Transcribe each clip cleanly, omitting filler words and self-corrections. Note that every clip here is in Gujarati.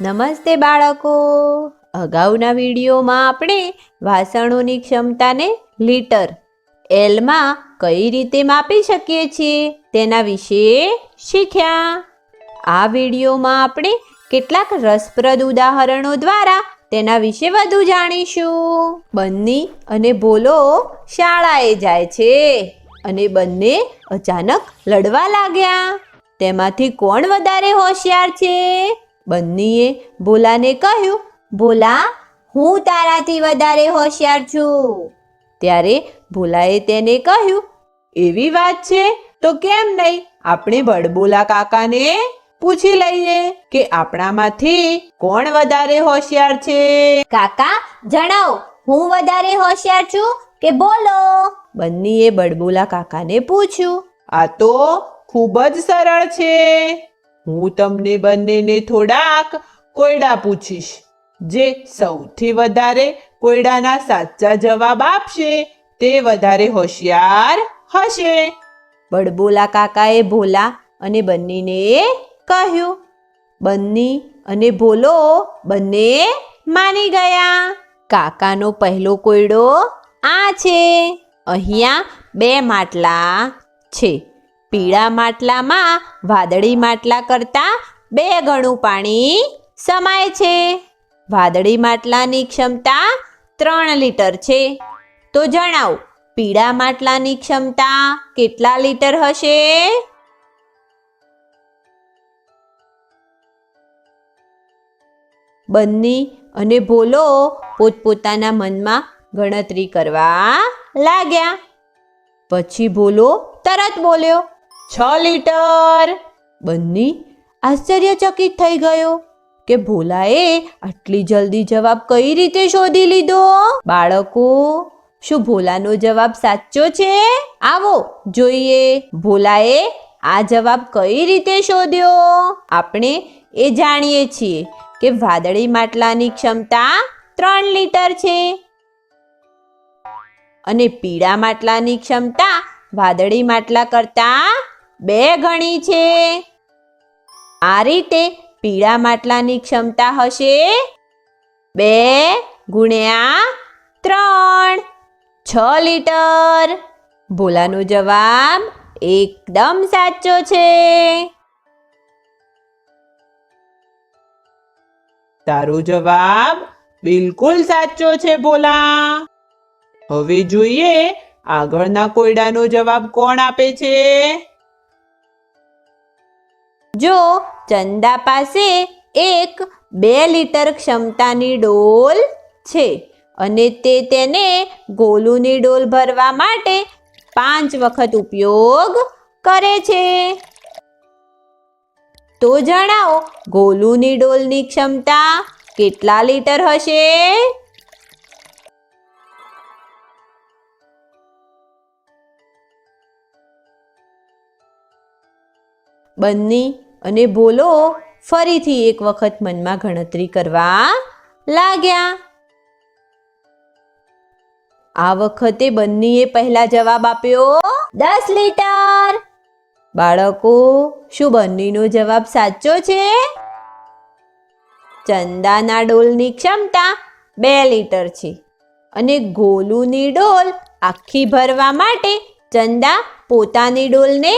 નમસ્તે બાળકો. અગાઉના વિડીયોમાં આપણે વાસણોની ક્ષમતાને લીટર એલમાં કઈ રીતે માપી શકીએ છીએ તેના વિશે શીખ્યા. આ વિડીયોમાં આપણે કેટલાક રસપ્રદ ઉદાહરણો દ્વારા તેના વિશે વધુ જાણીશું. બન્ની અને ભોલો શાળાએ જાય છે અને બંને અચાનક લડવા લાગ્યા. તેમાંથી કોણ વધારે હોશિયાર છે? બન્નીએ ભોલાને કહ્યું, ભોલા, હું તારાથી વધારે હોશિયાર છું. ત્યારે ભોલાએ તેને કહ્યું, એવી વાત છે તો કેમ નહીં આપણે બડબોલા કાકાને પૂછી લઈએ કે આપણામાંથી કોણ વધારે હોશિયાર છે. કાકા, જણાવો, હું વધારે હોશિયાર છું કે બોલો? બન્નીએ બડબોલા કાકાને પૂછ્યું. આ તો ખૂબ જ સરળ છે. હું તમને બંનેને થોડાક કોયડા પૂછીશ. જે સૌથી વધારે કોયડાના સાચા જવાબ આપશે તે વધારે હોશિયાર હશે. બડબોલા કાકાએ ભોલા અને બન્નીને કહ્યું. બન્ની અને ભોલો બંને માની ગયા. કાકાનો પહેલો કોયડો આ છે. અહીંયા 2 માટલા છે. પીળા માટલામાં વાદળી માટલા કરતાં 2 ગણું પાણી સમાય છે. વાદળી માટલાની ક્ષમતા 3 લીટર છે. તો જણાવો, પીળા માટલાની ક્ષમતા કેટલા લીટર હશે? બન્ની અને ભોલો પોતપોતાના મનમાં ગણતરી કરવા લાગ્યા. પછી ભોલો તરત બોલ્યો, 6 લીટર. બન્ની આશ્ચર્યચકિત થઈ ગયો કે ભોલાએ આટલી જલ્દી જવાબ કઈ રીતે શોધી લીધો. બાળકો, શું ભોલાનો જવાબ સાચો છે? આવો જોઈએ ભોલાએ આ જવાબ કઈ રીતે શોધ્યો. આપણે એ જાણીએ છીએ કે વાદળી માટલાની ક્ષમતા 3 લીટર છે અને પીળા માટલાની ક્ષમતા વાદળી માટલા કરતાં 2 ગણી છે. આ રીતે પીળા માટલાની ક્ષમતા હશે 2 ગુણ્યા 3, 6 લીટર. ભોલાનો જવાબ એકદમ સાચો છે. તારો જવાબ બિલકુલ સાચો છે ભોલા. હવે જોઈએ આગળના કોયડાનો જવાબ કોણ આપે છે. જો ચંદા પાસે એક 2 લીટર ક્ષમતાની ડોલ છે અને તે તેને ગોલુની ડોલ ભરવા માટે 5 વખત ઉપયોગ કરે છે. તો જણાવો, ગોલુની ડોલની ક્ષમતા કેટલા લીટર હશે? બન્ની અને ભોલો ફરીથી એક વખત મનમાં ગણતરી કરવા લાગ્યા. આ વખતે બન્નીએ પહેલા જવાબ આપ્યો 10 લીટર. બાળકો, શું બન્નીનો જવાબ સાચો છે? ચંદાના ડોલની ક્ષમતા 2 લીટર છે અને ગોલુની ડોલ આખી ભરવા માટે ચંદા પોતાની ડોલને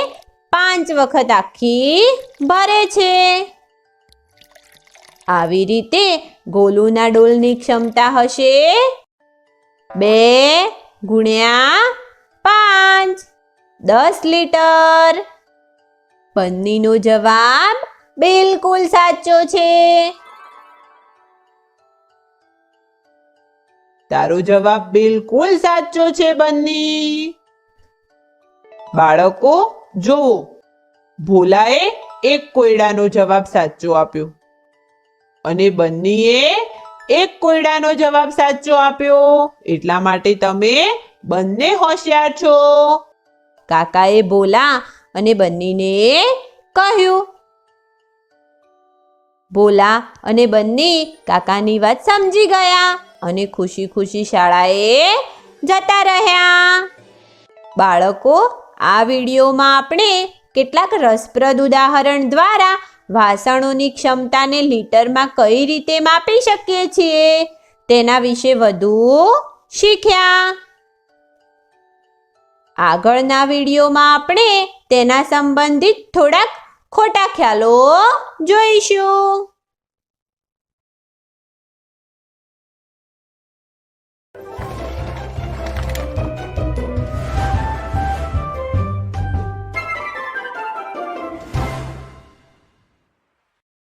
5 વખત આખી ભરે છે. આવી રીતે ગોલુના ડોલની ક્ષમતા હશે 2 ગુણ્યા 5, 10 લીટર. બન્નીનો જવાબ બિલકુલ સાચો છે. તારો જવાબ બિલકુલ સાચો છે બન્ની. બાળકો જુઓ, ભોલાએ એક કોયડાનો જવાબ સાચો આપ્યો અને બન્નીએ એક કોયડાનો જવાબ સાચો આપ્યો. એટલા માટે તમે બંને હોશિયાર છો. કાકાએ ભોલા અને બન્નીને કહ્યું. ભોલા અને બન્ની કાકાની વાત સમજી ગયા અને ખુશી ખુશી શાળાએ જતા રહ્યા. બાળકો, આ વિડીયોમાં આપણે કેટલાક રસપ્રદ ઉદાહરણ દ્વારા વાસણોની ક્ષમતાને લીટરમાં કઈ રીતે માપી શકીએ છીએ તેના વિશે વધુ શીખ્યા. આગળના વિડીયોમાં આપણે તેના સંબંધિત થોડાક ખોટા ખ્યાલો જોઈશું.